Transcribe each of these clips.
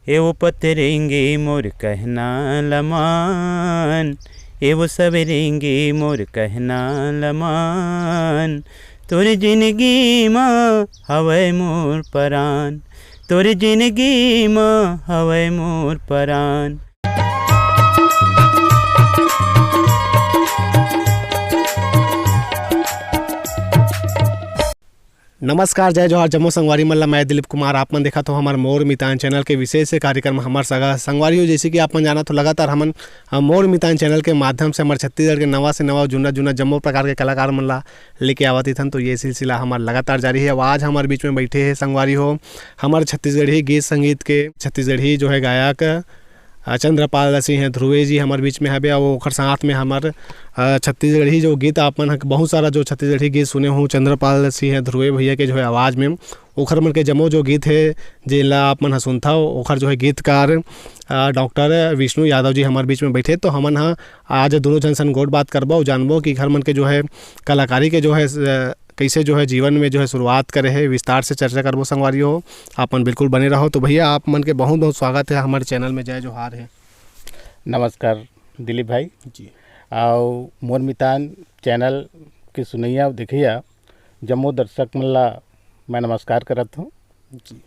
एवो पतरेंगे मोर कहना लमान, एवो सवेरेंगे मोर कहना लमान। तोर जिंदगी माँ हवै मोर परान, तोर जिंदगी माँ हवै मोर परान। नमस्कार, जय जोहार, जम्मू संगवारी मल्ला। मैं दिलीप कुमार। आप मन देखा तो हमारे मोर मितान चैनल के विशेष कार्यक्रम हमार सगा संगवारी हो। जैसे कि आप मन जाना तो लगातार हम मोर मितान चैनल के माध्यम से हमारे छत्तीसगढ़ के नवा से नवा जुना जम्मू प्रकार के कलाकार मन ला लेके आवत थन। तो ये सिलसिला हमारा लगातार जारी है। आज हमारे बीच में बैठे हैं संगवारी हो हमारे छत्तीसगढ़ी गीत संगीत के छत्तीसगढ़ी जो है गायक चंद्रपाल सिंह ध्रुवे जी हमारे बीच में है। वो ओखर साथ में हमारे छत्तीसगढ़ी जो गीत आप मन बहुत सारा जो छत्तीसगढ़ी गीत सुने हूँ चंद्रपाल सिंह ध्रुवे भैया के जो है आवाज़ में ओखर मन के जमो जो गीत है जेला आप मन सुनता हो ओखर जो है गीतकार डॉक्टर विष्णु यादव जी हमारे बीच में बैठे। तो हमन आज दोनों जन सन गोट बात करबो जानबो कि घर मन के जो है कलाकारी के जो है कैसे जो है जीवन में जो है शुरुआत करे है, विस्तार से चर्चा करबो संगवारी हो। आप मन बिल्कुल बने रहो। तो भैया आप मन के बहुत बहुत स्वागत है हमारे चैनल में। जय जोहार है। नमस्कार दिलीप भाई जी। और मोर मितान चैनल के सुनैया देखिया जम्मू दर्शक मन ला मैं नमस्कार करत हूँ जी।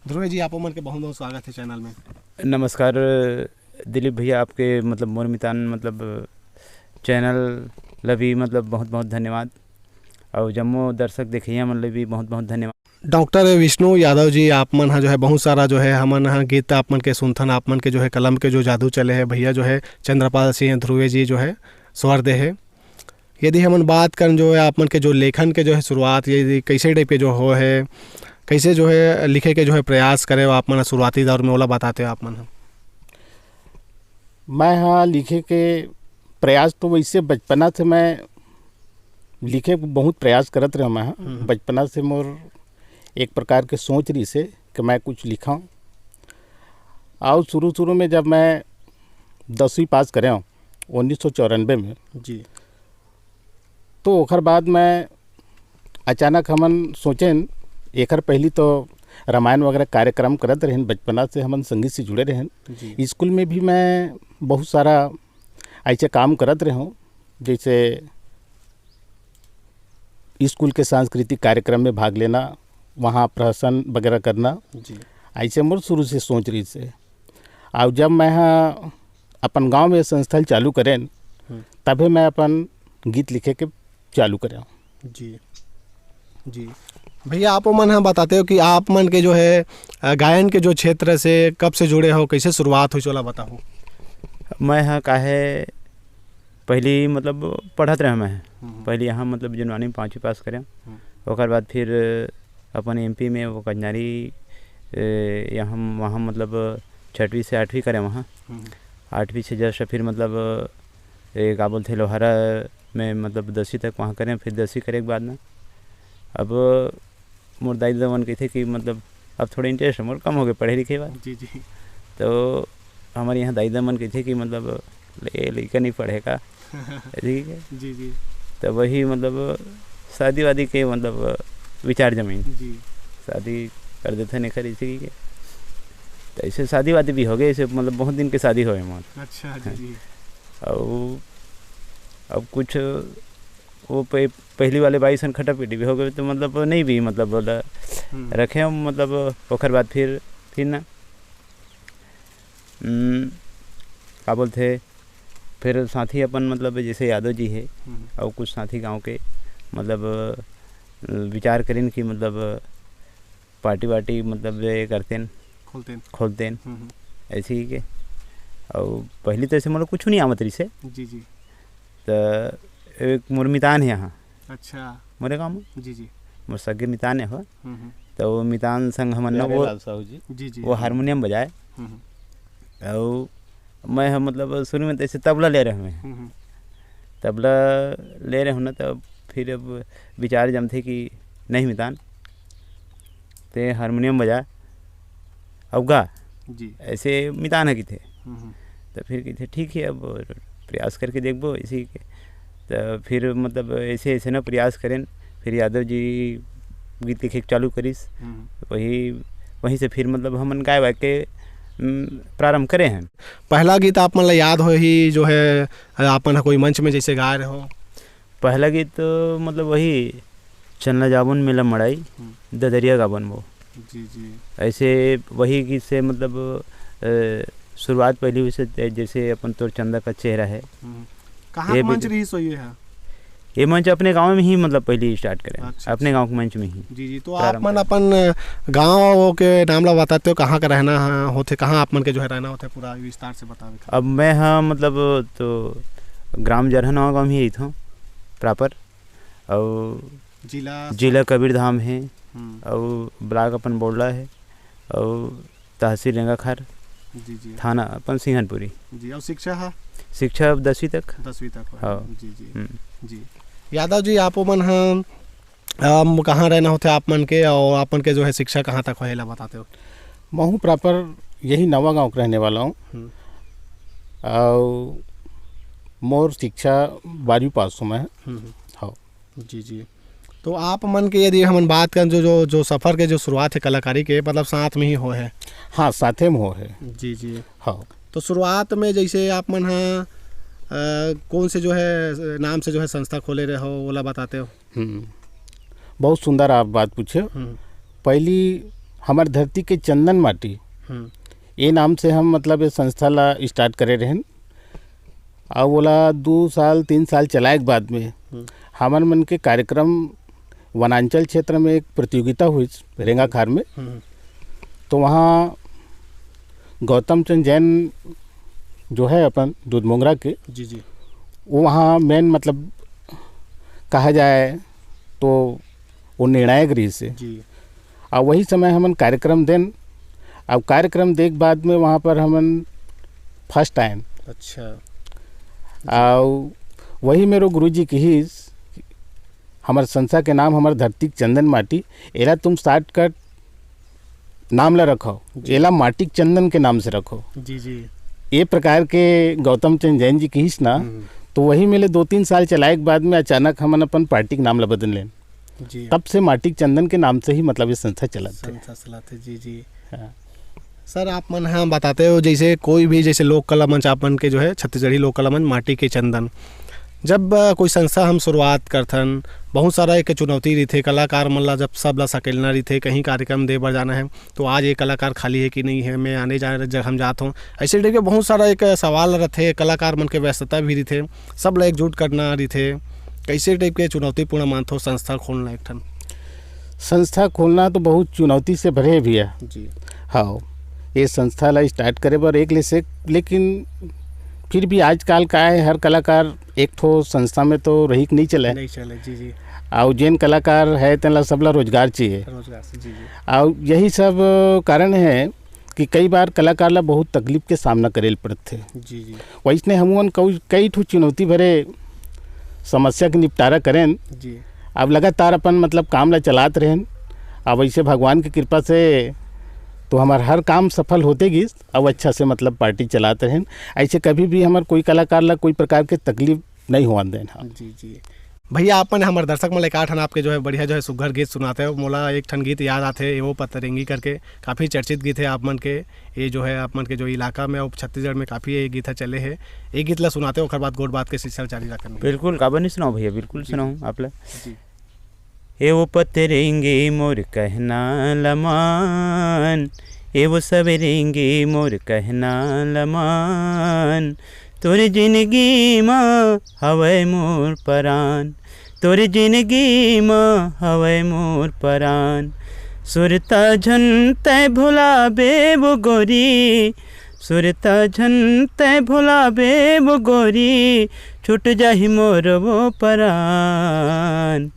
ध्रुवे जी आप मन के बहुत बहुत स्वागत है चैनल में। नमस्कार दिलीप भैया, आपके मतलब मोर मितान मतलब चैनल ला भी मतलब बहुत बहुत धन्यवाद और जम्मू दर्शक देखिए मन ला भी बहुत बहुत धन्यवाद। डॉक्टर विष्णु यादव जी आप मन जो है बहुत सारा जो है हमन गीत आप मन के सुनथन, आप मन के जो है कलम के जो जादू चले है भैया जो है चंद्रपाल सिंह ध्रुवे जी जो है स्वर दे है। यदि हमन बात करें जो है आप मन के जो लेखन के जो है शुरुआत यदि कैसे टाइप के जो हो है कैसे जो है लिखे के जो है प्रयास करे आप मन शुरुआती दौर में ओला बताते हो आप मन। मैं हाँ लिखे के प्रयास तो वैसे बचपना से मैं लिखे बहुत प्रयास करत रहा। मैं बचपना से मोर एक प्रकार के सोच रही से कि मैं कुछ लिखाऊँ। और शुरू में जब मैं 10वीं पास करे 1994 में जी, तो ओखर बाद मैं अचानक हमन सोचें एकर पहली तो रामायण वगैरह कार्यक्रम करत रहें। बचपना से हमन संगीत से जुड़े रहें। स्कूल में भी मैं बहुत सारा ऐसे काम करत रहे हूँ, जैसे स्कूल के सांस्कृतिक कार्यक्रम में भाग लेना, वहाँ प्रहसन वगैरह करना जी। ऐसे मोर शुरू से सोच रही से। और जब मैं हाँ अपन गांव में संस्थल चालू करें तभी मैं अपन गीत लिखे के चालू करें। जी जी भैया आप मन हम बताते हो कि आप मन के जो है गायन के जो क्षेत्र से कब से जुड़े हो, कैसे शुरुआत हुई चला बताओ। मैं हाँ काहे पहली मतलब पढ़त रहे। मैं पहले यहाँ मतलब जनवानी में 5वीं पास करें, ओकर बाद फिर अपन एमपी में वो कंजारी यहाँ वहाँ मतलब 6वीं से 8वीं करें। वहाँ 8वीं से जस्ट फिर मतलब का बोलते लोहारा में मतलब 10वीं तक वहाँ करें। फिर 10वीं करे के बाद ना अब मोर दाई दमन कहते कि मतलब अब थोड़ा इंटरेस्ट मोर कम हो गए पढ़े लिखे बाद। जी जी। तो हमारे यहाँ दाई दमन कहते कि मतलब लड़का नहीं पढ़ेगा ठीक है जी जी। तो वही मतलब शादी वादी के मतलब विचार जमीन जी। शादी कर देते नहीं खरी इसी के। तो ऐसे शादी वादी भी हो गए, ऐसे मतलब बहुत दिन के शादी हो गए मोर। अच्छा जी। और अब कुछ वो पहली वाले 22 सन खटा पीटी भी हो गए। तो मतलब नहीं भी मतलब बोला रखे हम मतलब ओखर बाद फिर ना का बोलते फिर साथी अपन मतलब जैसे यादव जी है और कुछ साथी गांव के मतलब विचार करें कि मतलब पार्टी वार्टी मतलब ये करते खोलते ऐसे ही के। और पहली तो ऐसे मतलब कुछ नहीं आमत रही से जी जी। तो एक मोर मितान है यहाँ। अच्छा। मोरे गाँव में जी जी। मोर सगे मितान है हो। तो वो मितान संग हमन ना वो जी जी वो हारमोनियम बजाए और मैं मतलब शुरू में तो ऐसे तबला ले रहे हैं। तबला ले रहे हो ना तो फिर अब विचार जमते कि नहीं मितान ते हारमोनियम बजा अब गा जी। ऐसे मितान है कि थे। तो फिर कहते ठीक है अब प्रयास करके देखबो इसी के। तो फिर मतलब ऐसे ऐसे ना प्रयास करें। फिर यादव जी गीत लिखे चालू करीस, वहीं से फिर मतलब हमन गाय वाय के प्रारंभ करे हैं। पहला गीत आप मतलब याद हो ही जो है आपन कोई मंच में जैसे गा रहे हो? पहला गीत तो मतलब वही चलना जाबुन मिला मड़ाई ददरिया गाबन वो। जी जी। ऐसे वही गीत से मतलब शुरुआत पहली हुई से जैसे अपन तोर चंदा का चेहरा है। कहाँ ये मंच रही सो ये है? ये मंच अपने गांव में ही मतलब पहले स्टार्ट करें। अच्छा, अपने गांव के मंच में ही। जी जी। तो आप मन अपन गांव के नाम ला बताते हो, कहाँ का रहना होते, कहाँ आप मन के जो है रहना होते, पूरा विस्तार से बतावे। अब मैं हाँ मतलब तो ग्राम जरहनवा गाँव में ही था प्रॉपर, और जिला कबीरधाम है, और ब्लॉक अपन बोडला है, और तहसील रेंगाखार, जी जी, थाना अपन सिंहनपुरी जी। और शिक्षा है? शिक्षा 10वीं तक। 10वीं तक। हाँ जी जी जी। यादव जी आप मन कहाँ रहना होते आप मन के, और आपन के जो है शिक्षा कहाँ तक होएला बताते हो? मैं प्रॉपर यही नवा गांव का रहने वाला हूँ, और मोर शिक्षा 12वीं पास हूँ मैं। हाँ जी जी। तो आप मन के यदि हम बात करें जो सफ़र के जो शुरुआत है कलाकारी के, मतलब साथ में ही हो है? हाँ, साथे में हो है। जी जी। हाँ। तो शुरुआत में जैसे आप मन कौन से जो है नाम से जो है संस्था खोले रहे हो, ओला बताते हो? बहुत सुंदर आप बात पूछे। पहली हमारे धरती के चंदन माटी ये नाम से हम मतलब ये संस्था ला स्टार्ट करे रहन, और बोला 2 साल 3 साल चलाए के बाद में हमारे मन के कार्यक्रम वनांचल क्षेत्र में एक प्रतियोगिता हुई रेंगाखार में। तो वहाँ गौतम चंद जैन जो है अपन दूधमोंगरा के, जी जी, वो वहाँ मेन मतलब कहा जाए तो वो निर्णायक रही से जी। और वही समय हमन कार्यक्रम देन, अब कार्यक्रम देख बाद में वहाँ पर हमन फर्स्ट आए। अच्छा। और वही मेरे गुरुजी की ही हमारे संस्था के नाम हमारे धरती चंदन माटी, एला तुम स्टार्ट कर नाम ला रखो, एला माटी चंदन के नाम से रखो। जी जी। ये प्रकार के गौतम चंद जैन जी की ही ना। तो वही मेले 2-3 साल चलाए के बाद में अचानक हमन अपन पार्टी के नाम ला बदल लें। जी। तब से माटी चंदन के नाम से ही मतलब ये संस्था चलाते। जी जी। हाँ। सर आप मन हाँ बताते हो जैसे कोई भी जैसे लोक कला मंच आप मन के जो है छत्तीसगढ़ी लोक कला मंच माटी के चंदन, जब कोई संस्था हम शुरुआत करथन, बहुत सारा एक चुनौती रही थे कलाकार मन ला, जब सब ला सकेलना रही थे, कहीं कार्यक्रम दे बर जाना है तो आज ये कलाकार खाली है कि नहीं है, मैं आने जाने जब हम जाता हूँ, ऐसे टाइप के बहुत सारा एक सवाल रहते, कलाकार मन के व्यस्तता भी रही थे, सब ला एकजुट करना रही थे, कैसे टाइप के चुनौतीपूर्ण मानते हो संस्था खोलना? एक ठन संस्था खोलना तो बहुत चुनौती से भरे भी है जी। हाँ, ये संस्था ला स्टार्ट करे बर एक ले से, लेकिन फिर भी आजकल का है हर कलाकार एक ठो संस्था में तो रही नहीं चले। जी जी। और जैन कलाकार है तेला सबला रोजगार चाहिए। जी जी। और यही सब कारण है कि कई बार कलाकार ला बहुत तकलीफ के सामना करे पड़ते। जी जी। वैसने हमन कई ठो चुनौती भरे समस्या के निपटारा करें जी। अब लगातार अपन मतलब काम ला चलात रहें। अब ऐसे भगवान की कृपा से तो हमार हर काम सफल होते गिस, अब अच्छा से मतलब पार्टी चलाते रहें। ऐसे कभी भी हमार कोई कलाकार ला कोई प्रकार के तकलीफ नहीं हुआ देना। जी जी। भैया आपने हमारे दर्शक में लेकर ठन आपके जो है बढ़िया जो है सुघर गीत सुनाते हो, मोला एक ठन गीत याद आते हैं, वो पतरंगी करके काफ़ी चर्चित गीत है आप मन के, ये जो है आप मन के जो इलाका में और छत्तीसगढ़ में काफ़ी ये गीत चले है, एक गीत ला सुनाते हो और बाद गोट बात के सिलसिला जारी रखें। बिल्कुल, काबर नहीं सुनाओ भैया, बिल्कुल सुनाऊँ आप ला। ए वो पतरंगी मोर कहना लमान, ए वो सवेरेंगे मोर कहना लमान, तोर जिंदगी माँ हवै मोर परान, तोर जिंदगी माँ हवै मोर परान, सुरता झन तै भुलाबे वो गोरी, सुरता झन तै भुलाबे वो गोरी, छूट जाहि मोर वो परान,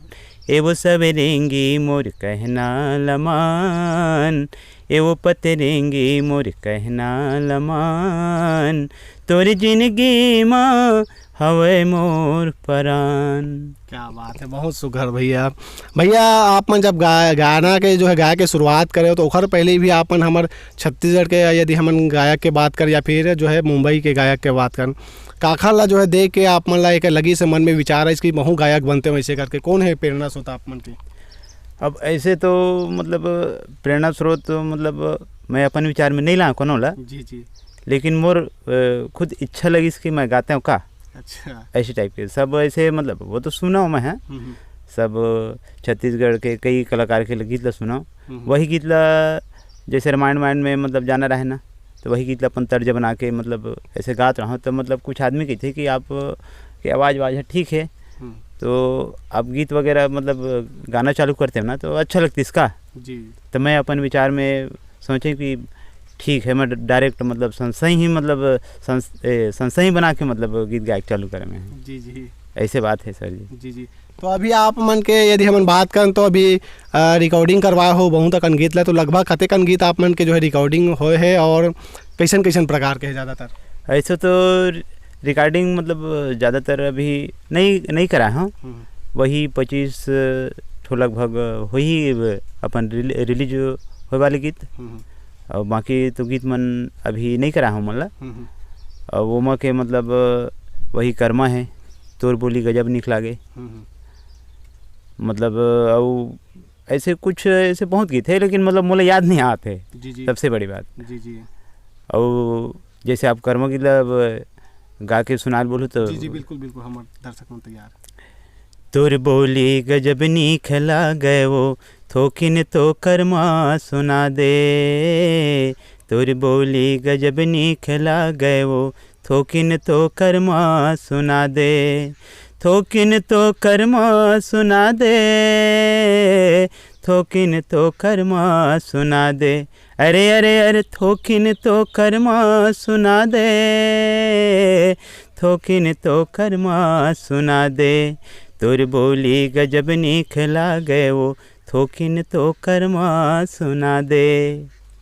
ए वो सवेरेंगी मोर कहना लमान, ए वो पतरंगी मोर कहना लमान, तोर जिंदगी माँ हवै मोर परान। क्या बात है, बहुत सुघर भैया। भैया आप मन जब गाना के जो है गाय के शुरुआत करे तो ओखर पहले भी आपन हमार छत्तीसगढ़ के यदि हमन गायक के बात कर या फिर जो है मुंबई के गायक के बात कर, काखा ला जो है देख के आप मन ला एक लगी से मन में विचार है इसकी महू गायक बनते हो, ऐसे करके कौन है प्रेरणा स्रोत आप मन की? अब ऐसे तो मतलब प्रेरणा स्रोत मतलब मैं अपन विचार में नहीं ला कोनो ला, जी जी। लेकिन मोर खुद इच्छा लगी कि मैं गाते हूँ का, अच्छा। ऐसे टाइप के सब ऐसे मतलब वो तो सुना हूँ मैं है सब छत्तीसगढ़ के कई कलाकार के गीत ला सुना हूँ। वही गीत ला जैसे रामायण वायण में मतलब जाना रहे ना, तो वही गीत ला अपन तर्ज बना के मतलब ऐसे गात रहा हूँ। तो मतलब कुछ आदमी कहते कि आप की आवाज़ वाज है ठीक है, तो आप गीत वगैरह मतलब गाना चालू करते हो ना तो अच्छा लगता इसका जी। तो मैं अपन विचार में सोचे कि ठीक है मैं डायरेक्ट मतलब संशय ही मतलब संशय ही बना के मतलब गीत गायक चालू करें मैं। जी जी। ऐसे बात है सर जी। जी जी। तो अभी आप मन के यदि हम बात करें तो अभी रिकॉर्डिंग करवाए हो बहुत अकन गीत ला, तो लगभग कतेकन गीत आप मन के जो है रिकॉर्डिंग होए है और कैसन कैसन प्रकार के है ज़्यादातर? ऐसे तो रिकॉर्डिंग मतलब ज़्यादातर अभी नहीं करा हूँ, वही 25 ठो लगभग वही अपन रिलीज होए वाले गीत, और बाकी तो गीत मन अभी नहीं करा हूँ मतलब। और वो म के मतलब वही कर्मा है, तोर बोली गजब निकला गे, मतलब और ऐसे कुछ ऐसे बहुत गीत है लेकिन मतलब मुझे याद नहीं आते। जी जी। सबसे बड़ी बात। जी जी। और जैसे आप कर्मा गीत गा के सुनाल बोलो तो जी जी बिल्कुल बिल्कुल हमारे दर्शक में तैयार। तोर बोली गजब निकला गए वो थोकिन तो कर्मा सुना दे, तोर बोली गजब निकला गए वो थोकिन तो कर्मा सुना दे, थोकिन तो कर्मा सुना दे, थोकिन तो कर्मा सुना दे, अरे अरे अरे थोकिन तो कर्मा सुना दे, थोकिन तो कर्मा सुना दे, तोर बोली गजब निकला गए वो थोकिन तो कर्मा सुना दे।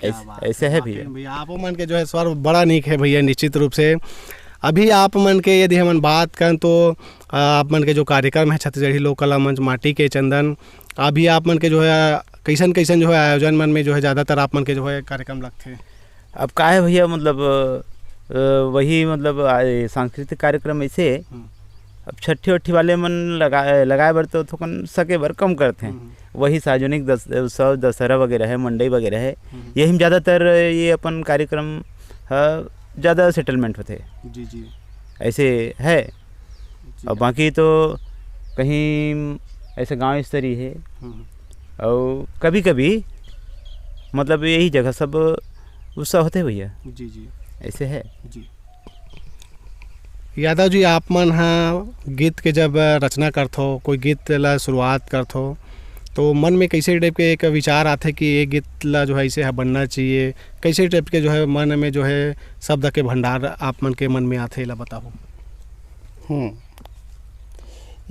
ऐसे है भैया। आप मन के जो है स्वर बड़ा नीक है भैया निश्चित रूप से। अभी आप मन के यदि हम बात करें तो आप मन के जो कार्यक्रम है छत्तीसगढ़ी लोक कला मंच माटी के चंदन, अभी आप मन के जो है कैसन कैसन जो है आयोजन मन में जो है ज़्यादातर आप मन के जो है कार्यक्रम लगते हैं? अब का है भैया मतलब वही मतलब सांस्कृतिक कार्यक्रम ऐसे अब छठी वट्ठी वाले मन लगाए बर तो थोकन सके बर कम करते हैं। वही सार्वजनिक उत्सव दशहरा वगैरह है, मंडई वगैरह है, यही ज्यादातर ये अपन कार्यक्रम ज़्यादा सेटलमेंट होते हैं। जी जी। ऐसे है। और बाकी तो कहीं ऐसे गांव स्तरीय है और कभी कभी मतलब यही जगह सब उत्सव होते भैया। जी जी। ऐसे है जी। यादव जी आप मन हाँ गीत के जब रचना करथो, कोई गीत ला शुरुआत करथो तो मन में कैसे टाइप के एक विचार आते कि ये गीत ला जो है ऐसे है बनना चाहिए, कैसे टाइप के जो है मन में जो है शब्द के भंडार आप मन के मन में आते ला बताओ।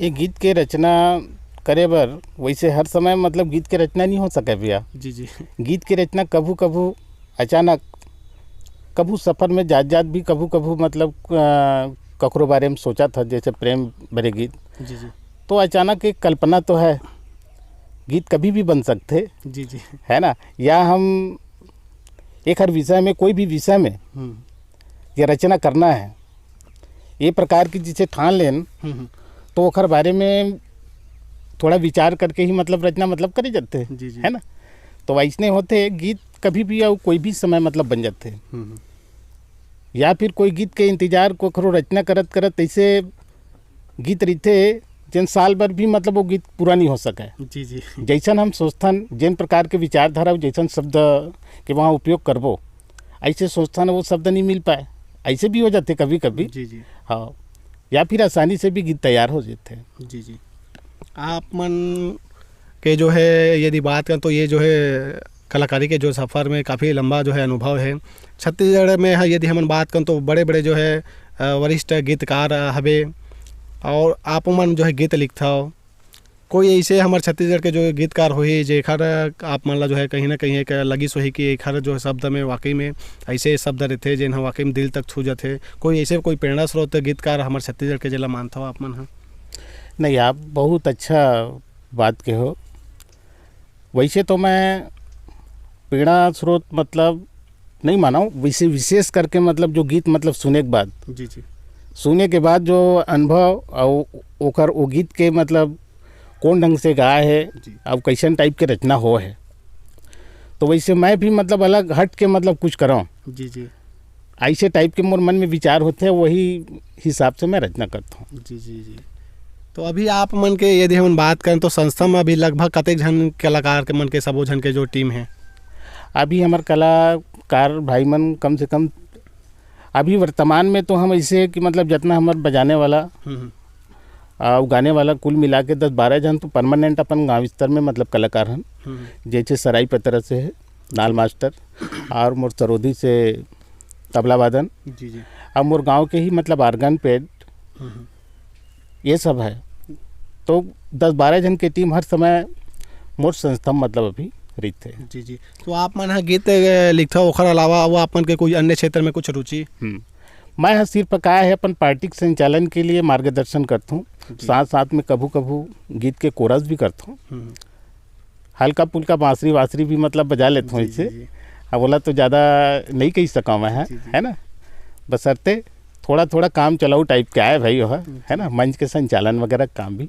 ये गीत के रचना करे बर वैसे हर समय मतलब गीत के रचना नहीं हो सके भैया। जी जी। गीत की रचना कभू कभू अचानक, कभू सफ़र में जात भी कभू कभू मतलब ककरो बारे में सोचा था जैसे प्रेम भरे गीत। जी जी। तो अचानक एक कल्पना तो है, गीत कभी भी बन सकते। जी जी। है ना, या हम एक हर विषय में कोई भी विषय में ये रचना करना है ये प्रकार की जिसे ठान लेन तो ओखर बारे में थोड़ा विचार करके ही मतलब रचना मतलब करे जाते हैं। जी जी। है ना, तो वैसने होते गीत कभी भी या कोई भी समय मतलब बन जाते हैं। या फिर कोई गीत के इंतजार को करो रचना करत करत ऐसे गीत रहते जिन साल भर भी मतलब वो गीत पूरा नहीं हो सके। जी जी। जैसन हम सोचथन जिन प्रकार के विचारधारा जैसन शब्द के वहाँ उपयोग करबो ऐसे सोचथन वो शब्द नहीं मिल पाए, ऐसे भी हो जाते कभी कभी। जी जी। हाँ, या फिर आसानी से भी गीत तैयार हो जाते हैं। जी जी। आप मन के जो है यदि बात करें तो ये जो है कलाकारी के जो सफ़र में काफ़ी लंबा जो है अनुभव है। छत्तीसगढ़ में है यदि हम बात करें तो बड़े बड़े जो है वरिष्ठ गीतकार हवे और आप मन जो है गीत लिखता हो, कोई ऐसे हमारे छत्तीसगढ़ के जो गीतकार हुई जेखर आप मन ला जो है कहीं ना कहीं एक लगिस हुई कि एक जो है शब्द में वाकई में ऐसे शब्द रहते जिन वाकई में दिल तक छू जाते, कोई ऐसे कोई प्रेरणा स्रोत गीतकार हमारे छत्तीसगढ़ के जिला मानता हो आप मन? हाँ नहीं, आप बहुत अच्छा बात के हो। वैसे तो मैं प्रेरणा स्रोत मतलब नहीं माना हूँ, वैसे विशेष करके मतलब जो गीत मतलब सुने के बाद, जी जी, सुने के बाद जो अनुभव और ओकर वो गीत के मतलब कौन ढंग से गाए है अब कैसन टाइप के रचना हो है, तो वैसे मैं भी मतलब अलग हट के मतलब कुछ कराऊँ, जी जी ऐसे टाइप के मोर मन में विचार होते हैं, वही हिसाब से मैं रचना करता हूँ। जी जी जी। तो अभी आप मन के यदि हम बात करें तो संस्था में अभी लगभग कतेक जन कलाकार के मन के सबो जन के जो टीम है? अभी हमारे कलाकार भाई मन कम से कम अभी वर्तमान में तो हम ऐसे कि मतलब जितना हमारे बजाने वाला गाने वाला कुल मिला के 10-12 जन तो परमानेंट अपन गाँव स्तर में मतलब कलाकार हैं। जैसे सराई पतरा से है नाल मास्टर, और मोर सरोदी से तबला वादन, जी जी, अब मोर गांव के ही मतलब आर्गन पेड ये सब है। तो 10-12 जन की टीम हर समय मोर संस्था मतलब अभी रीत है। जी जी। तो आप मन हा गीत लिखता ओखर अलावा वो अपन के कोई अन्य क्षेत्र में कुछ रुचि? मैं हाँ सिर्फ का है अपन पार्टी के संचालन के लिए मार्गदर्शन करता हूँ, साथ साथ में कभू कभू गीत के कोरस भी करता हूँ, हल्का पुल्का बांसुरी वासरी भी मतलब बजा लेता हूँ इससे। अब बोला तो ज़्यादा नहीं कह सका मैं है ना, बशर्ते थोड़ा थोड़ा काम चलाऊ टाइप का है भाई वह है ना, मंच के संचालन वगैरह काम भी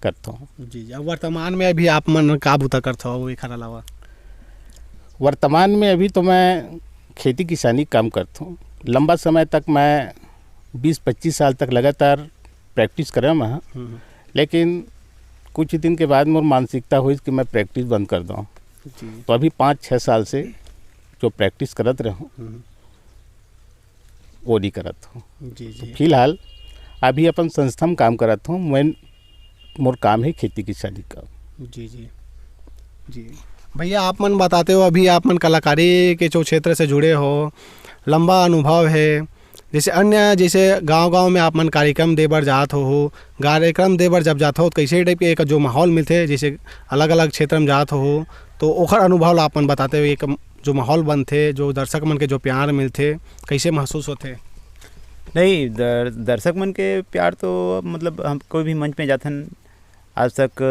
करता हूँ। जी जी। अब वर्तमान में अभी आप मन का बूता करता हो एक अलावा? वर्तमान में अभी तो मैं खेती किसानी काम करता हूँ। लंबा समय तक मैं 20-25 साल तक लगातार प्रैक्टिस कर रहा हूँ, लेकिन कुछ दिन के बाद मोर मानसिकता हुई कि मैं प्रैक्टिस बंद कर दूँ। तो अभी 5-6 साल से जो प्रैक्टिस करत रहा हूँ वो नहीं करत हूँ। जी जी। तो फिलहाल अभी अपन संस्था में काम करत हूँ, मैं मोर काम है खेती किसानी का। जी जी जी। भैया आप मन बताते हो अभी आप मन कलाकारी के जो क्षेत्र से जुड़े हो, लंबा अनुभव है, जैसे अन्य जैसे गांव-गांव में आप मन कार्यक्रम दे बर जात हो, कार्यक्रम दे बर जब जात हो तो कैसे टाइप के एक जो माहौल मिलते, जैसे अलग-अलग क्षेत्र में जात हो तो ओखर अनुभव आप मन बताते हो, एक जो माहौल बनते, जो दर्शक मन के जो प्यार मिलते, कैसे महसूस होते? नहीं, दर्शक मन के प्यार तो मतलब हम कोई भी मंच में जाते हैं आज तक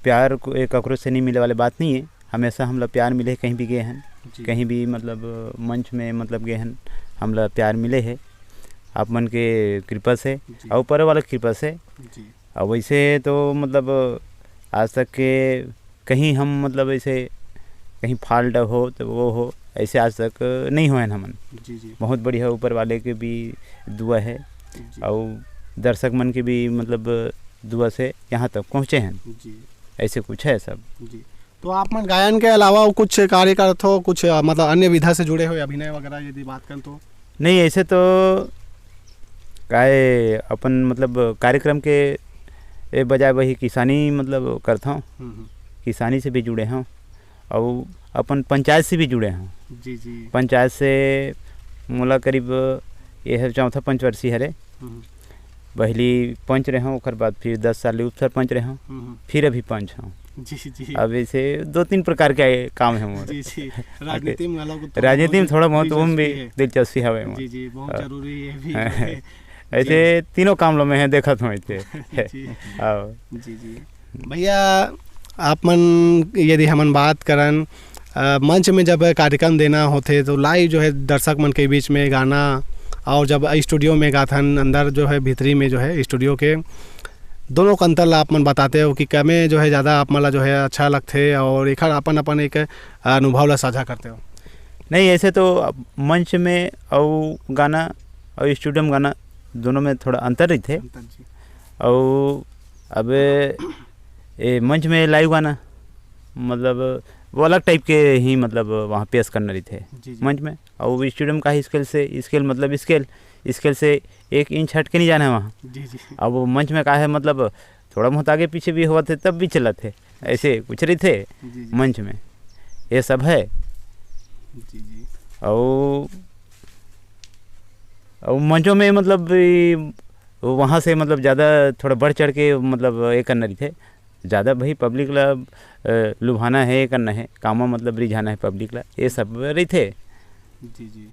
प्यार को एक ककरो से नहीं मिले वाले बात नहीं है। हमेशा हम लोग प्यार मिले कहीं भी गए हैं, कहीं भी मतलब मंच में मतलब गए हैं, हम लोग प्यार मिले है आप मन के कृपा से और ऊपर वाला कृपा से। और वैसे तो मतलब आज तक के कहीं हम मतलब ऐसे कहीं फॉल्ट हो तो वो हो ऐसे आज तक नहीं हुए हैं हमन। बहुत बढ़िया ऊपर वाले के भी दुआ है और दर्शक मन के भी मतलब दुआ से यहाँ तक पहुँचे हैं। ऐसे कुछ है सब। तो आप मन गायन के अलावा कुछ कार्य करते हो, कुछ मतलब अन्य विधा से जुड़े हो, अभिनय वगैरह यदि बात करें तो? नहीं, ऐसे तो काय अपन मतलब कार्यक्रम के बजाय वही किसानी मतलब करता हूँ, किसानी से भी जुड़े हैं और अपन पंचायत से भी जुड़े हैं। जी जी। पंचायत से मोला करीब ये है 4था पंचवर्षीय हरे, पहली पंच रहे हूँ, ओकर बाद फिर 10 साल उप सरपंच रहे हूँ, फिर अभी पंच हूँ। जी जी। अब ऐसे 2-3 प्रकार के काम है मोर। जी जी। राजनीति में थोड़ा बहुत वो भी दिलचस्पी है। जी जी, बहुत जरूरी है भी। ऐसे तीनों काम लो में है देखा था ऐसे। जी जी। भैया आप मन यदि हमन बात करन मंच में जब कार्यक्रम देना होते तो लाइव जो है दर्शक मन के बीच में गाना, और जब स्टूडियो में गाथन अंदर जो है भीतरी में जो है स्टूडियो के दोनों का अंतर आप मन बताते हो कि कमे जो है ज़्यादा आप मला जो है अच्छा लगते और एक अपन एक अनुभव ला साझा करते हो? नहीं, ऐसे तो मंच में और गाना और स्टूडियो में गाना दोनों में थोड़ा अंतर रही थे। और अब ये मंच में लाइव गाना मतलब वो अलग टाइप के ही मतलब वहाँ पेश करना रही थे मंच में, और स्टूडियो का ही स्केल मतलब स्केल से 1 इंच हट के नहीं जाना है वहाँ। अब वो मंच में का है मतलब थोड़ा बहुत आगे पीछे भी हुआ थे तब भी चला थे, ऐसे कुछ रही थे मंच में, ये सब है। और मंचों में मतलब वहाँ से मतलब ज़्यादा थोड़ा बढ़ चढ़ के मतलब ये करना रही थे, ज़्यादा भाई पब्लिक ला लुभाना है, ये करना है कामा मतलब रिझाना है पब्लिक ला, ये सब रही थे। जी जी।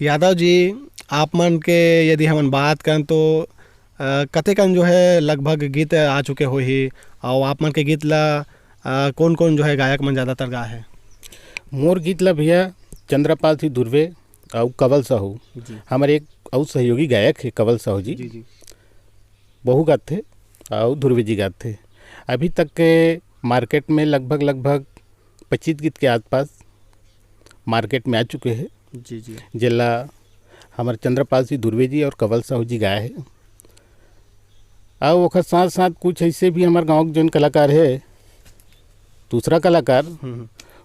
यादव जी, आप मन के यदि हम बात करें तो कतेकन जो है लगभग गीत आ चुके हो ही, और आप मन के गीत ला कौन कौन जो है गायक मन ज़्यादातर गा है? मोर गीत ला भैया चंद्रपाल सिंह धुर्वे और कंवल साहू, हमारे एक और सहयोगी गायक है कंवल साहू जी, बहु गाते और धुर्वे जी गाते। अभी तक के मार्केट में लगभग 25 गीत के आसपास मार्केट में आ चुके हैं। जी जी जिला हमारे चंद्रपाल सिंह धुर्वे जी और कंवल साहू जी गाए है। और ओकर साथ साथ कुछ ऐसे भी हमारे गांव के जौन कलाकार है, दूसरा कलाकार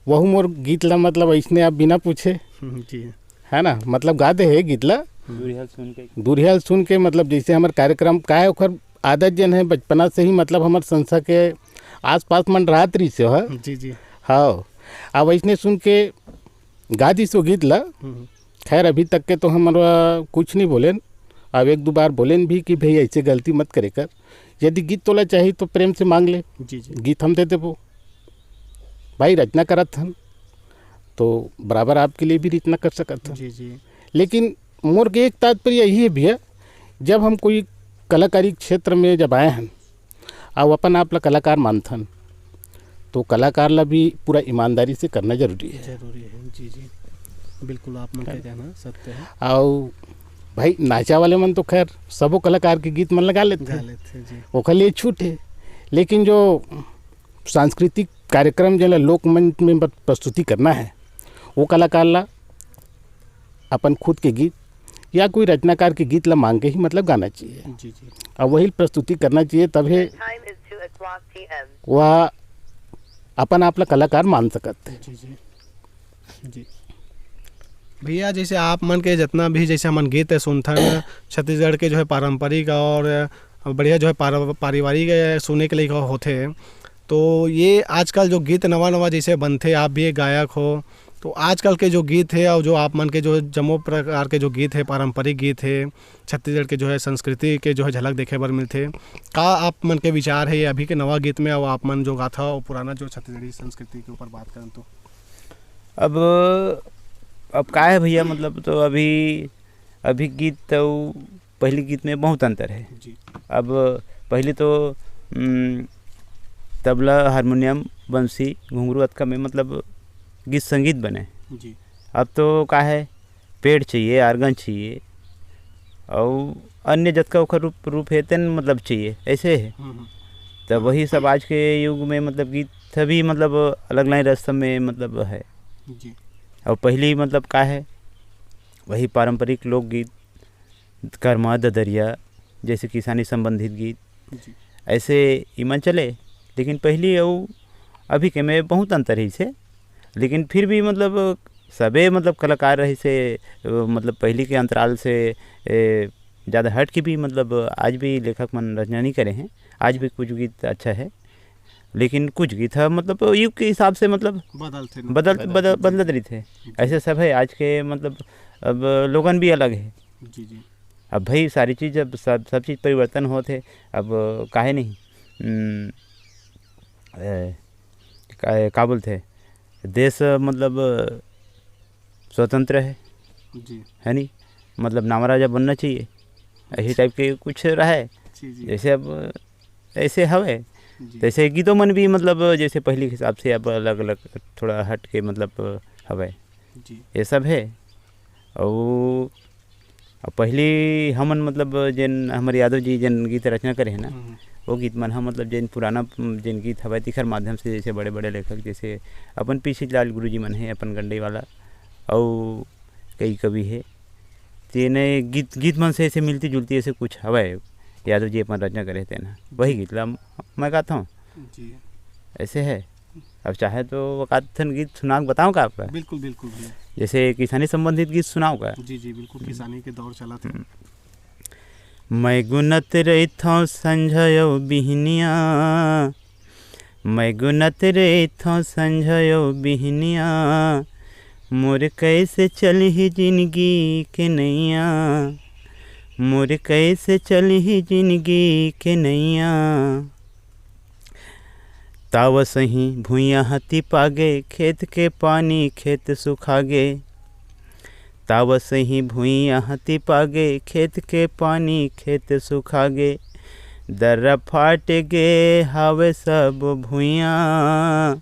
वह मोर गीत ला मतलब ऐसने आप बिना पूछे जी है ना, मतलब गाते है गीत ला दूरियाल सुन के मतलब जैसे हमारे कार्यक्रम का है ओकर आदत जन है बचपना से ही, मतलब हमारे संस्था के आसपास मंडरात रही से है। जी जी हाँ, अब ऐसने सुन के गा दी सो गीत ला। खैर अभी तक के तो हमारा कुछ नहीं बोलें, अब एक दो बार बोलें भी कि भाई ऐसे गलती मत करे कर, यदि गीत तोला चाहिए तो प्रेम से मांग ले। जी जी गीत हम दे देबो भाई, रचना करत हन तो बराबर आपके लिए भी रचना कर सकत हन। जी जी लेकिन मोर के एक तात्पर्य यही है भैया, जब हम कोई कलाकारी क्षेत्र में जब आए हैं और अपन आप ला कलाकार मानथन तो कलाकार ला भी पूरा ईमानदारी से करना जरूरी है। जरूरी है। जी जी बिल्कुल, आप मन का कहना सत्य है। और भाई नाचा वाले मन तो खैर सबो कलाकार के गीत मन लगा लेते हैं, जी ओकर लिए छूट है। लेकिन जो सांस्कृतिक कार्यक्रम जो लोकमंच में प्रस्तुति करना है वो कलाकार ला अपन खुद के गीत या कोई रचनाकार के गीत ला मांग के ही मतलब गाना चाहिए। जी जी और वही प्रस्तुति करना चाहिए, तब है वह अपन आप ला कलाकार मान सकत है। जी जी जी भैया, जैसे आप मन के जितना भी जैसे हमन गीत है सुनथन छत्तीसगढ़ के जो है पारंपरिक और बढ़िया जो है पारिवारिक सुने के लिए होते, तो ये आजकल जो गीत नवा नवा जैसे बनते, आप भी एक गायक हो, तो आजकल के जो गीत है और जो आप मन के जो जम्मो प्रकार के जो गीत है, पारंपरिक गीत है, छत्तीसगढ़ के जो है संस्कृति के जो है झलक देखे बर मिलते, का आप मन के विचार है अभी के नवा गीत में और आप मन जो गाथा और पुराना जो छत्तीसगढ़ी संस्कृति के ऊपर बात करें तो? अब का है भैया, मतलब तो अभी गीत तो पहले गीत में बहुत अंतर है जी। अब पहले तो तबला, हारमोनियम, बंसी, घुंघरू अतका में मतलब गीत संगीत बने जी। अब तो का है पेड़ चाहिए, आर्गन चाहिए और अन्य जतका ओकर रूप है तेन मतलब चाहिए, ऐसे है। तो वही सब आज के युग में मतलब गीत सभी मतलब अलग लाइन रस्म में मतलब है जी। और पहली मतलब का है वही पारंपरिक लोकगीत, कर्मा ददरिया जैसे किसानी संबंधित गीत जी। ऐसे ईमन चले। लेकिन पहली और अभी के में बहुत अंतर है से, लेकिन फिर भी मतलब सबे मतलब कलाकार रहे से मतलब पहली के अंतराल से ज़्यादा हट के भी मतलब आज भी लेखक मन रचना नहीं करे हैं। आज भी कुछ गीत अच्छा है, लेकिन कुछ गीत है मतलब युग के हिसाब से मतलब बदलत रही थे। ऐसे सब है आज के मतलब अब लोगन भी अलग है। जी जी। अब भाई सारी चीज़ अब सब चीज़ परिवर्तन होते, अब काहे नहीं का बोलते देश मतलब स्वतंत्र है जी। है नहीं, मतलब नाम राजा बनना चाहिए, ऐसी टाइप के कुछ रहे। जैसे अब ऐसे हवे जैसे गीतों मन भी मतलब जैसे पहले के हिसाब से अब अलग अलग थोड़ा हट के मतलब हवे, ये सब है। और पहले हमन मतलब जन हमारे यादव जी जन गीत रचना करे है ना, वो गीत मन हम मतलब जन पुराना जन गीत हवा तिखर माध्यम से जैसे बड़े बड़े लेखक जैसे अपन पीछे लाल गुरु जी मन है, अपन गंडई वाला और कई कवि है, तेने गीत मन से ऐसे मिलती जुलती ऐसे कुछ हवा है यादव जी अपन रचना करे थे ना, वही गीत ला मैं गाता हूँ जी। ऐसे है। अब चाहे तो वकाथन गीत सुनाओ, बताऊँ का आपका? बिल्कुल बिल्कुल। जैसे किसानी संबंधित गीत सुनाओ का? जी जी बिल्कुल, किसानी के दौर चला था। मैं गुनत रहिथों संझयो बिहनिया, मैं गुनत रहिथों संझयो बिहनिया, मोर कैसे चलही जिंदगी के नैया, मोर कैसे चलही जिंदगी के नैया, ताव सही भुइयाँ हती पागे, खेत के पानी खेत सुखागे, ताव सही भुइयाँ हती पागे, खेत के पानी खेत सुखागे, दर्रा फाट गे हावे सब भुइयाँ,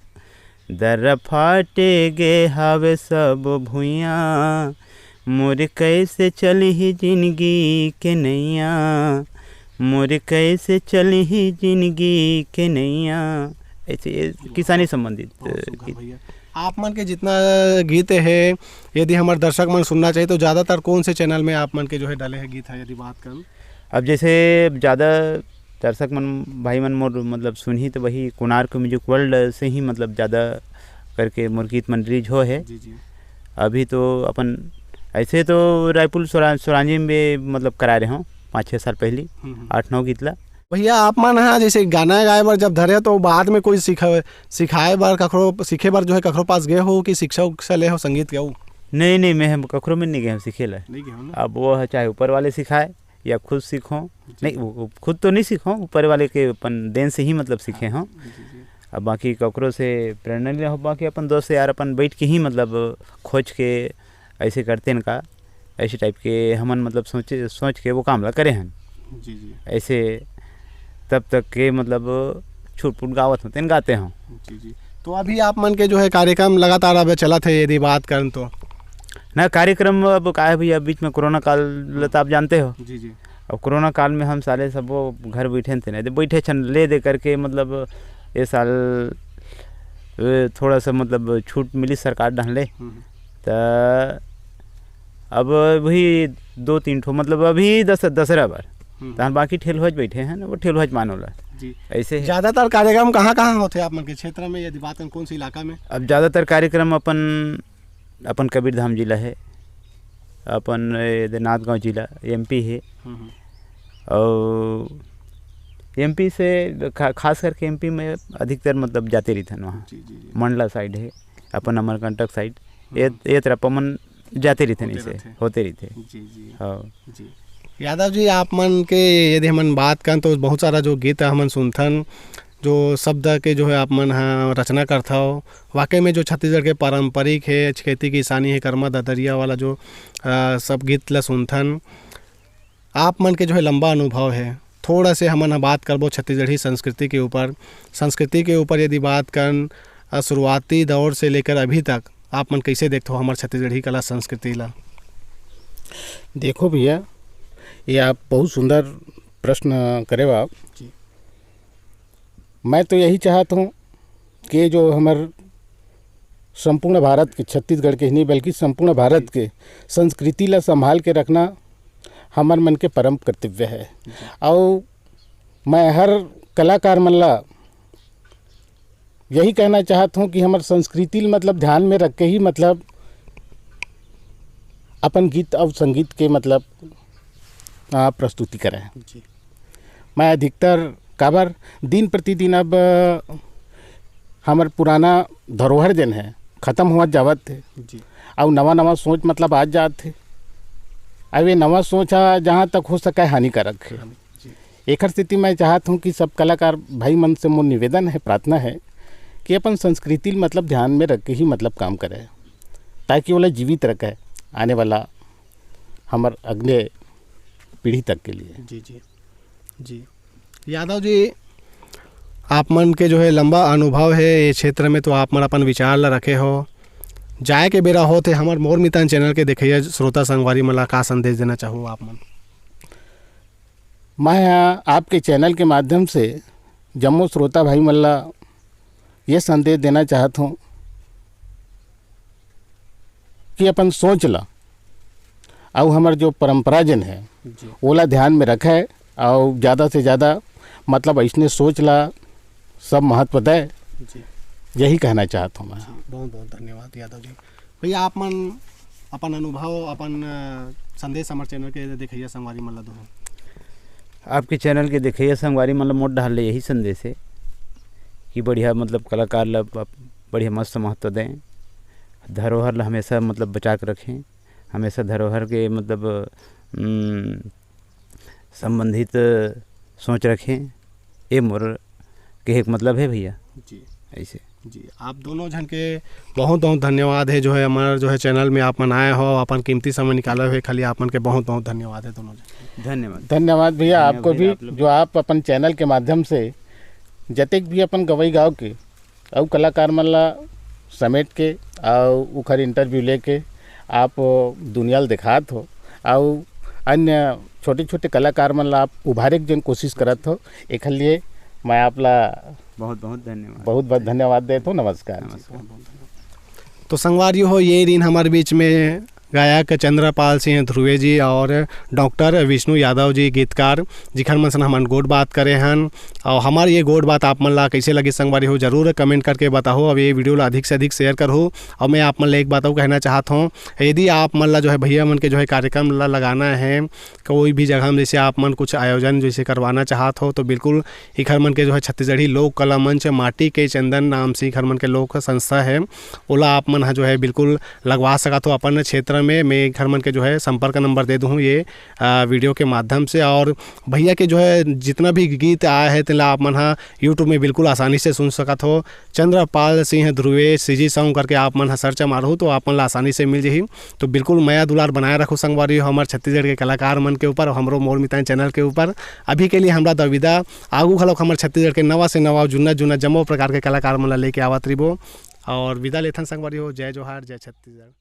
दर्रा फाट गे हावे सब भुइयाँ, मोर कैसे चलही जिंदगी के नैया, मोर कैसे चलही जिंदगी के नैया, ऐसे ये किसानी संबंधित गीत। भैया आप मन के जितना गीत है, यदि हमारे दर्शक मन सुनना चाहिए तो ज़्यादातर कौन से चैनल में आप मन के जो है डाले हैं गीत है, यदि बात करूँ? अब जैसे ज़्यादा दर्शक मन भाई मन मोर मतलब सुनही तो वही कोणार्क म्यूजिक वर्ल्ड से ही मतलब ज़्यादा करके मोर गीत मन रिलीज हो है। जी जी। अभी तो अपन ऐसे तो रायपुर सोरांजी में मतलब करा रहे हूँ 5-6 साल पहले 8-9 गीत ला। भैया आप मन हाँ जैसे गाना गाए बार जब धरे तो बाद में कोई सिखाए बार कखरो सीखे बार जो है कखरो पास गए हो कि शिक्षा उक्षा ले हो संगीत के? नहीं मैं कखरो में नहीं गए हम सीखे ला। अब वो है चाहे ऊपर वाले सिखाए या खुद सीखो, नहीं वो खुद तो नहीं सीखो, ऊपर वाले के अपन देन से ही मतलब सीखे हों। अब बाकी ककरों से प्रेरणा ले हो, बाकी अपन दोस्त यार अपन बैठ के ही मतलब खोज के ऐसे करते हैं का, ऐसे टाइप के हमन मतलब सोच के वो काम ला करे हैं। जी जी। ऐसे तब तक के मतलब छुटपुट गावत होते हैं, गाते हों। जी जी। तो अभी आप मन के जो है कार्यक्रम लगातार अब चला थे यदि बात करें तो? ना कार्यक्रम अब का है भैया, बीच में कोरोना काल तो आप जानते हो। जी जी। अब कोरोना काल में हम साले सब वो घर बैठे थे, नहीं तो बैठे छन ले दे करके मतलब ये साल थोड़ा सा मतलब छूट मिली सरकार ढंगले, तो अब वही 2-3 ठो मतलब अभी दसरा बार तो बाकी ठेलहज बैठे हैं ना, वो ठेलहज मानो ला जी। ऐसे ज़्यादातर कार्यक्रम कहाँ होते हैं आप मन के क्षेत्र में, यदि बात करें कौन से इलाका में? अब ज़्यादातर कार्यक्रम अपन कबीरधाम जिला है, अपन नाथगांव जिला एमपी है, और एमपी से खास करके एमपी में अधिकतर मतलब जाते रहते हैं वहाँ। मंडला साइड है, अपन अमरकंटक साइड, ये तरफ अपन जाते रहते नहीं से होते रहते। जी जी। हाँ जी। यादव जी आप मन के यदि हमन बात करें तो बहुत सारा जो गीत हमन सुनथन, जो शब्द के जो है आप मन हाँ रचना करता हो, वाकई में जो छत्तीसगढ़ के पारंपरिक है, खेती किसानी है, कर्मा ददरिया वाला जो सब गीत ला सुनथन, आप मन के जो है लंबा अनुभव है। थोड़ा से हमन बात करबो छत्तीसगढ़ी संस्कृति के ऊपर यदि बात करें शुरुआती दौर से लेकर अभी तक आप मन कैसे देखते हो हमारे छत्तीसगढ़ी कला संस्कृति ला? देखो भैया, ये आप बहुत सुंदर प्रश्न करे आप जी। मैं तो यही चाहता हूँ कि जो हमारे संपूर्ण भारत के, छत्तीसगढ़ के ही नहीं बल्कि संपूर्ण भारत के संस्कृति ला संभाल के रखना हमार मन के परम कर्तव्य है। और मैं हर कलाकार मन ला यही कहना चाहता हूँ कि हमारे संस्कृति मतलब ध्यान में रख के ही मतलब अपन गीत और संगीत के मतलब प्रस्तुति करें जी। मैं अधिकतर काबर दिन प्रतिदिन अब हमार पुराना धरोहर जन है ख़त्म हुआ जावत थे जी, और नवा सोच मतलब आज जात थे। अब ये नवा सोच जहाँ तक हो सके हानिकारक है। एक स्थिति मैं चाहता हूँ कि सब कलाकार भाई मन से मोर निवेदन है, प्रार्थना है कि अपन संस्कृति मतलब ध्यान में रख के ही मतलब काम करें, ताकि वो जीवित रखे आने वाला हमार अगले पीढ़ी तक के लिए। जी जी जी। यादव जी आप मन के जो है लंबा अनुभव है ये क्षेत्र में, तो आप मन अपन विचार ला रखे हो, जाए के बेरा होते हमारे मोर मितान चैनल के देखिए श्रोता संगवारी मला का संदेश देना चाहूँ आप मन? मैं आपके चैनल के माध्यम से जम्मू श्रोता भाई मल्ला ये संदेश देना चाहता हूँ कि अपन सोच ला और हमारे जो परंपरा जन है ओला ध्यान में रखा है, और ज़्यादा से ज़्यादा मतलब ऐसने सोच ला सब महत्व दे, यही कहना चाहता हूँ मैं। बहुत बहुत धन्यवाद यादव जी। भैया आप मन अपन अनुभव अपन संदेश हमारे चैनल के देखिए संगवारी मल्ला दो आपके चैनल के देखिए संगवारी मतलब मोट डाल यही संदेश है कि बढ़िया मतलब कलाकार ला बढ़िया मस्त महत्व दें, धरोहर ला हमेशा मतलब बचा के रखें, हमेशा धरोहर के मतलब संबंधित सोच रखें, ये मोर के एक मतलब है भैया जी। ऐसे जी आप दोनों जन के बहुत बहुत धन्यवाद है, जो है हमारा जो है चैनल में आप मन आए हो, अपन कीमती समय निकाले हुए, खाली आप मन के बहुत बहुत धन्यवाद है दोनों जन। धन्यवाद भैया आपको भी, जो आप अपन चैनल के माध्यम से जतेक भी अपन गवई गाँव के और कलाकार मन ला समेट के और उखर इंटरव्यू लेके आप दुनिया दिखात हो, और अन्य छोटे छोटे कलाकार मन ला आप उभारे के जन कोशिश करत हो, एक लिए मैं आपला बहुत बहुत धन्यवाद। बहुत बहुत धन्यवाद देता हूँ। नमस्कार। नमस्कार। तो संगवारियों हो, ये दिन हमारे बीच में गायक चंद्रपाल सिंह ध्रुवे जी और डॉक्टर विष्णु यादव जी गीतकार जिखर मन से हमन गोड बात करे हन। और हमारी ये गोड बात आप मन ला कैसे लगी संगवारी हो जरूर कमेंट करके बताओ। अब ये वीडियो ला अधिक से अधिक शेयर करो। और मैं आप मन ला एक बात और कहना चाहता हूँ, यदि आप मन ला जो है भैया मन के जो है कार्यक्रम ला लगाना है कोई भी जगह में, जैसे आप मन कुछ आयोजन जैसे करवाना चाहत हो, तो बिल्कुल इखर मन के जो है छत्तीसगढ़ी लोक कला मंच माटी के चंदन नाम से इखर मन के लोक संस्था है, ओला आप मन जो है बिल्कुल लगवा सकत हो अपन क्षेत्र में। मैं घर मन के जो है संपर्क नंबर दे दूँ ये वीडियो के माध्यम से। और भैया के जो है जितना भी गीत आया है तेला आप मन यूट्यूब में बिल्कुल आसानी से सुन सकत हो। चंद्रपाल सिंह ध्रुवे सीजी सॉन्ग करके आप मन सर्च मारो तो आप मन ला आसानी से मिल जाही। तो बिल्कुल माया दुलार बनाए रखो संगवारी हमारे छत्तीसगढ़ के कलाकार मन के ऊपर, हमारो मोर मितान चैनल के ऊपर। अभी के लिए हमरा दविदा आगू घलोक हमारे छत्तीसगढ़ के नवा से नवा जुन्ना जुन्ना जम्मो प्रकार के कलाकार मन ला लेके आवत रिबो। और विदा लेथन संगवारी हो। जय जोहार, जय छत्तीसगढ़।